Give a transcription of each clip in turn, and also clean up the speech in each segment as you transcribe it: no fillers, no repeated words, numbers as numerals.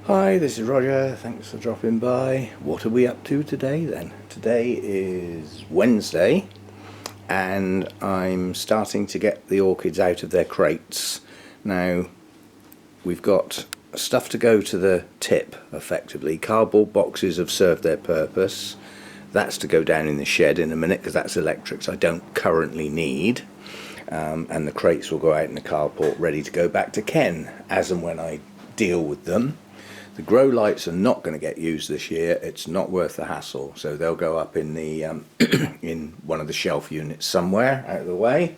Hi, this is Roger. Thanks for dropping by. What are we up to today then? Today is Wednesday and I'm starting to get the orchids out of their crates. Now, we've got stuff to go to the tip effectively. Cardboard boxes have served their purpose. That's to go down in the shed in a minute because that's electrics I don't currently need. And the crates will go out in the carport ready to go back to Ken as and when I deal with them. The grow lights are not going to get used this year. It's not worth the hassle, so they'll go up in the in one of the shelf units somewhere out of the way.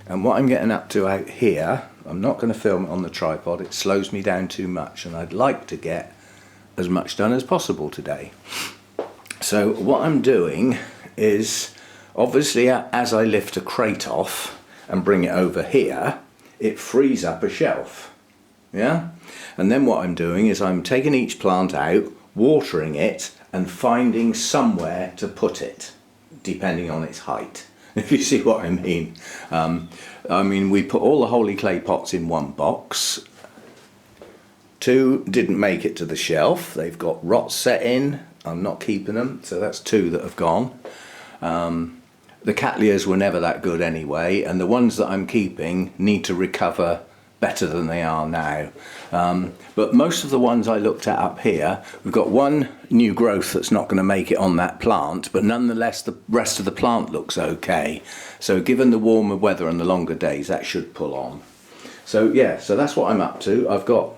And what I'm getting up to out here, I'm not going to film it on the tripod. It slows me down too much, and I'd like to get as much done as possible today. So what I'm doing is, obviously, as I lift a crate off and bring it over here, it frees up a shelf. Yeah? And then what I'm doing is I'm taking each plant out, watering it, and finding somewhere to put it, depending on its height, if you see what I mean. We put all the holy clay pots in one box. 2 didn't make it to the shelf. They've got rot set in. I'm not keeping them, so that's 2 that have gone. The Cattleyas were never that good anyway, and the ones that I'm keeping need to recover better than they are now. But most of the ones I looked at up here, we've got one new growth that's not going to make it on that plant, but nonetheless the rest of the plant looks okay. So given the warmer weather and the longer days, that should pull on. So yeah, so that's what I'm up to. I've got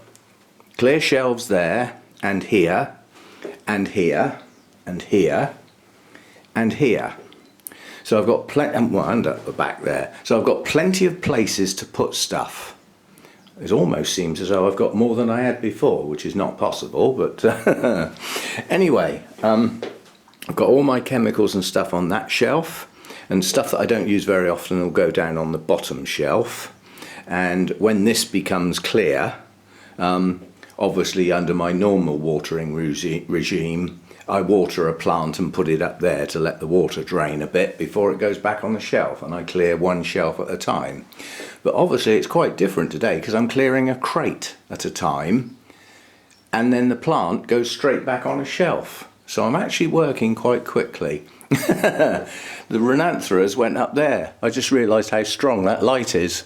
clear shelves there, and here, and here, and here, and here. So I've got plenty, and at the back there. So I've got plenty of places to put stuff. It almost seems as though I've got more than I had before, which is not possible, but anyway, I've got all my chemicals and stuff on that shelf, and stuff that I don't use very often will go down on the bottom shelf. And when this becomes clear, obviously under my normal watering regime, I water a plant and put it up there to let the water drain a bit before it goes back on the shelf, and I clear one shelf at a time. But obviously it's quite different today because I'm clearing a crate at a time, and then the plant goes straight back on a shelf. So I'm actually working quite quickly. The Rhinanthus went up there. I just realised how strong that light is.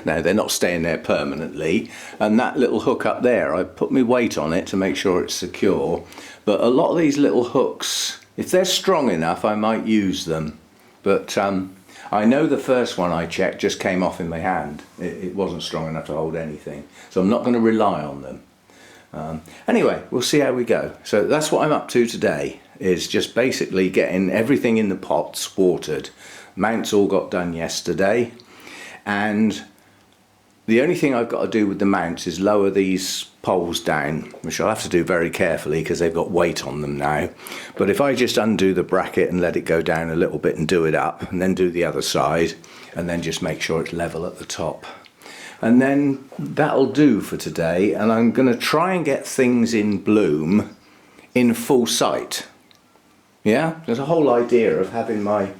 Now they're not staying there permanently, and that little hook up there, I put my weight on it to make sure it's secure. But a lot of these little hooks, if they're strong enough, I might use them. But I know the first one I checked just came off in my hand. It wasn't strong enough to hold anything, so I'm not going to rely on them. Anyway, we'll see how we go. So that's what I'm up to today, is just basically getting everything in the pots watered. Mounts all got done yesterday, and the only thing I've got to do with the mounts is lower these poles down, which I'll have to do very carefully because they've got weight on them now. But if I just undo the bracket and let it go down a little bit and do it up, and then do the other side, and then just make sure it's level at the top. And then that'll do for today, and I'm going to try and get things in bloom in full sight. Yeah, there's a whole idea of having my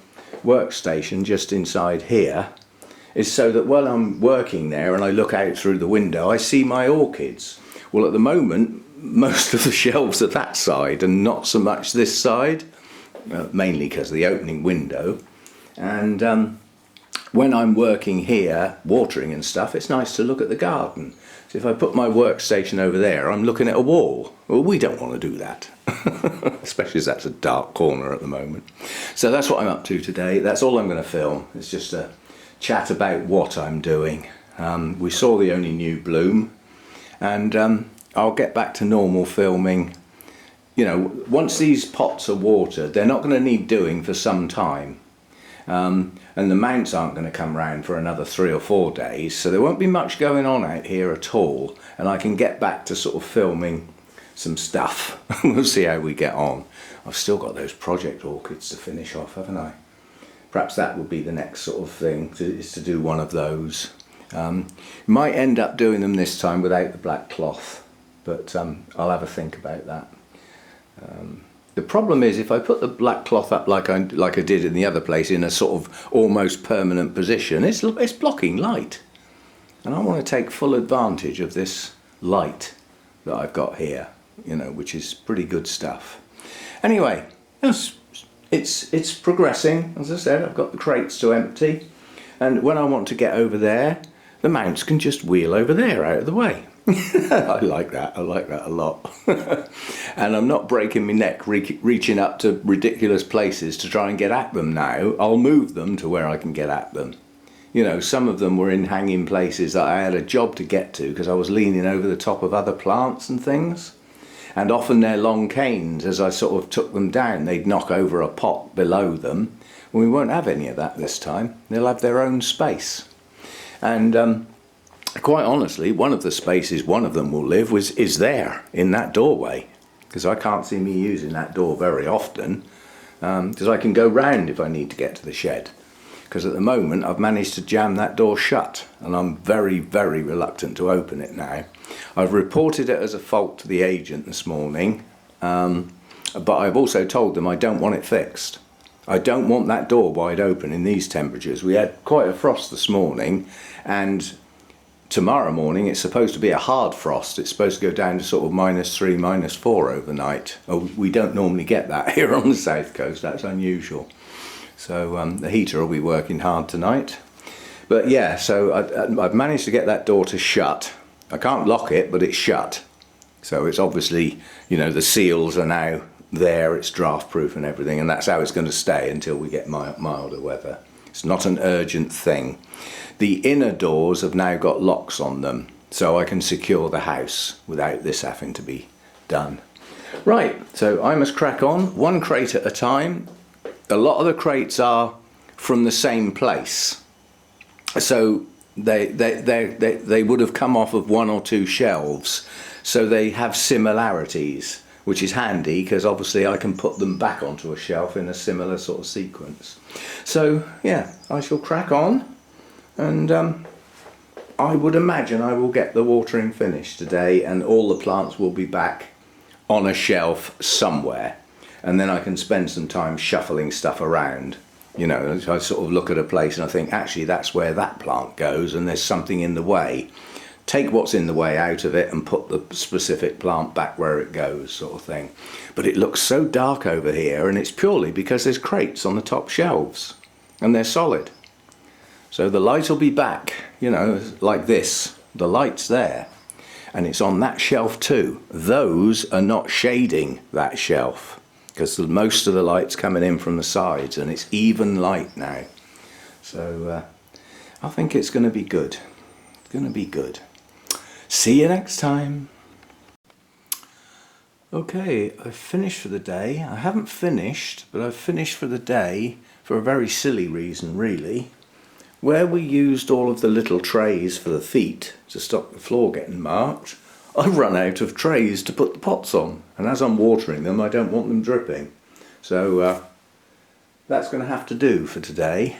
workstation just inside here is so that while I'm working there and I look out through the window, I see my orchids. Well, at the moment, most of the shelves are that side and not so much this side, mainly because of the opening window. And when I'm working here, watering and stuff, it's nice to look at the garden. So if I put my workstation over there, I'm looking at a wall. Well, we don't want to do that, especially as that's a dark corner at the moment. So that's what I'm up to today. That's all I'm going to film. It's just a chat about what I'm doing. We saw the only new bloom, and I'll get back to normal filming. You know, once these pots are watered, they're not going to need doing for some time. And the mounts aren't going to come round for another 3 or 4 days, so there won't be much going on out here at all, and I can get back to sort of filming some stuff. We'll see how we get on. I've still got those project orchids to finish off, haven't I? Perhaps that would be the next sort of thing, is to do one of those. Might end up doing them this time without the black cloth, but I'll have a think about that. The problem is, if I put the black cloth up like I did in the other place, in a sort of almost permanent position, it's blocking light. And I want to take full advantage of this light that I've got here, you know, which is pretty good stuff. Anyway, it's progressing. As I said, I've got the crates to empty, and when I want to get over there, the mounts can just wheel over there out of the way. I like that a lot. And I'm not breaking my neck reaching up to ridiculous places to try and get at them now. I'll move them to where I can get at them. You know, some of them were in hanging places that I had a job to get to because I was leaning over the top of other plants and things. And often they're long canes. As I sort of took them down, they'd knock over a pot below them. We won't have any of that this time. They'll have their own space. And quite honestly, one of the spaces one of them will live is there in that doorway, because I can't see me using that door very often, because I can go round if I need to get to the shed. Because at the moment I've managed to jam that door shut, and I'm very, very reluctant to open it now. I've reported it as a fault to the agent this morning, but I've also told them I don't want it fixed. I don't want that door wide open in these temperatures. We had quite a frost this morning, and tomorrow morning it's supposed to be a hard frost. It's supposed to go down to sort of -3, -4 overnight. Oh, we don't normally get that here on the south coast. That's unusual. So the heater will be working hard tonight. But yeah, so I've managed to get that door to shut. I can't lock it, but it's shut. So it's obviously, you know, the seals are now there, it's draft proof and everything, and that's how it's going to stay until we get milder weather. It's not an urgent thing. The inner doors have now got locks on them, so I can secure the house without this having to be done. Right, so I must crack on, one crate at a time. A lot of the crates are from the same place, so they would have come off of 1 or 2 shelves, so they have similarities, which is handy because obviously I can put them back onto a shelf in a similar sort of sequence. So yeah, I shall crack on, and I would imagine I will get the watering finished today, and all the plants will be back on a shelf somewhere, and then I can spend some time shuffling stuff around. You know, I sort of look at a place and I think, actually that's where that plant goes, and there's something in the way. Take what's in the way out of it and put the specific plant back where it goes, sort of thing. But it looks so dark over here, and it's purely because there's crates on the top shelves and they're solid. So the light will be back, you know, like this. The light's there, and it's on that shelf too. Those are not shading that shelf, because most of the light's coming in from the sides, and it's even light now. So I think it's going to be good. It's going to be good. See you next time. Okay, I've finished for the day. I haven't finished, but I've finished for the day for a very silly reason, really. Where we used all of the little trays for the feet to stop the floor getting marked, I've run out of trays to put the pots on, and as I'm watering them I don't want them dripping. So that's going to have to do for today.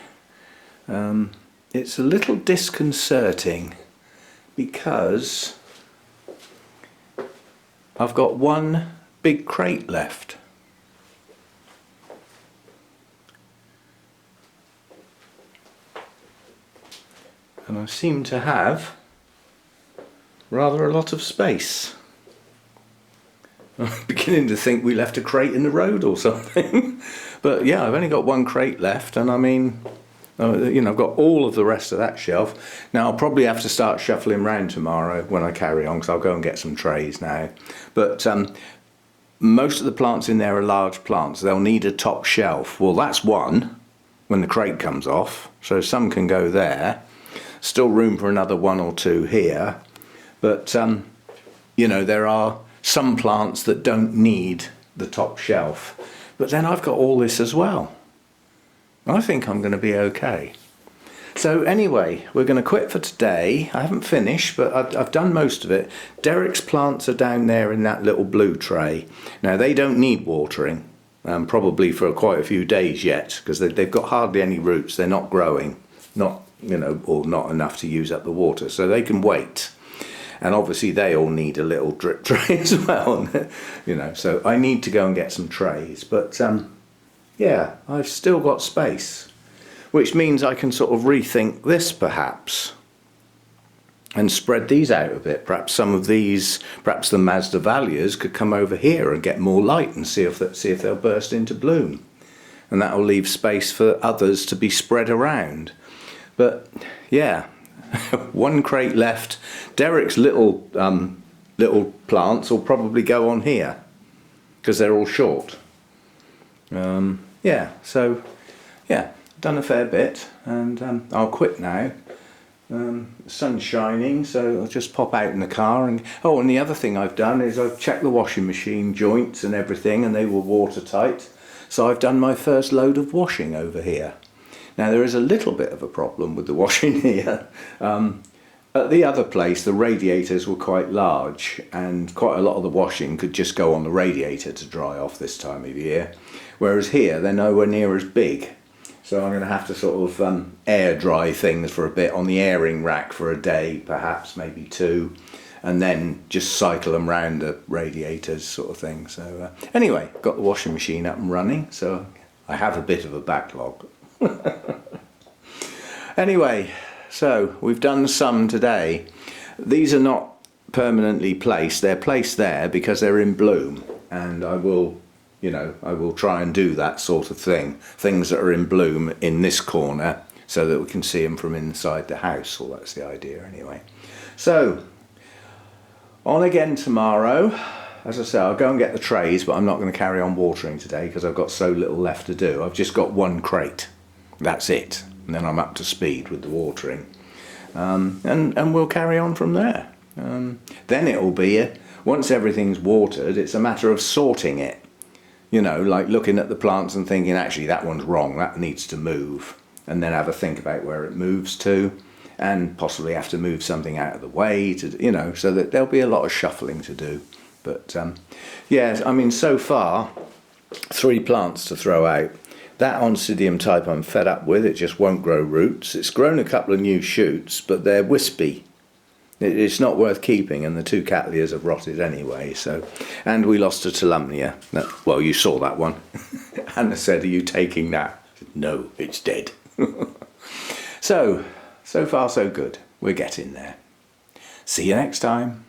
It's a little disconcerting because I've got one big crate left. And I seem to have rather a lot of space. I'm beginning to think we left a crate in the road or something. But yeah, I've only got one crate left, and I mean, you know, I've got all of the rest of that shelf. Now I'll probably have to start shuffling around tomorrow when I carry on, because I'll go and get some trays now. But most of the plants in there are large plants. They'll need a top shelf. Well, that's one when the crate comes off, so some can go there. Still room for another 1 or 2 here. But you know, there are some plants that don't need the top shelf. But then I've got all this as well. I think I'm going to be okay. So anyway, we're going to quit for today. I haven't finished, but I've done most of it. Derek's plants are down there in that little blue tray. Now they don't need watering, probably for quite a few days yet, because they've got hardly any roots. They're not growing, not, you know, or not enough to use up the water, so they can wait. And obviously they all need a little drip tray as well, you know, so I need to go and get some trays. But yeah, I've still got space, which means I can sort of rethink this perhaps. and spread these out a bit. Perhaps some of these, perhaps the Masdevallias could come over here and get more light and see if they'll burst into bloom. And that will leave space for others to be spread around. But yeah, one crate left. Derek's little plants will probably go on here because they're all short. Yeah, so yeah, done a fair bit, and I'll quit now. The sun's shining, so I'll just pop out in the car. And oh, and the other thing I've done is I've checked the washing machine joints and everything, and they were watertight. So I've done my first load of washing over here. Now there is a little bit of a problem with the washing here. At the other place, the radiators were quite large, and quite a lot of the washing could just go on the radiator to dry off this time of year. Whereas here, they're nowhere near as big. So I'm going to have to sort of air dry things for a bit on the airing rack for a day, perhaps, maybe two, and then just cycle them round the radiators sort of thing. So anyway, got the washing machine up and running, so I have a bit of a backlog. Anyway, so we've done some today. These are not permanently placed. They're placed there because they're in bloom, and I will, you know, I will try and do that sort of thing. Things that are in bloom in this corner so that we can see them from inside the house. Well, that's the idea anyway. So, on again tomorrow. As I say, I'll go and get the trays, but I'm not going to carry on watering today because I've got so little left to do. I've just got one crate. That's it. And then I'm up to speed with the watering. And we'll carry on from there. Then it'll be, once everything's watered, it's a matter of sorting it. You know, like looking at the plants and thinking, actually, that one's wrong, that needs to move. And then have a think about where it moves to, and possibly have to move something out of the way, to, you know, so that there'll be a lot of shuffling to do. But, yeah, I mean, so far, 3 plants to throw out. That Oncidium type I'm fed up with, it just won't grow roots. It's grown a couple of new shoots, but they're wispy. It's not worth keeping, and the 2 Cattleyas have rotted anyway. So, and we lost a Tolumnia. Well, you saw that one. Anna said, "Are you taking that?" I said, "No, it's dead." So far so good. We're getting there. See you next time.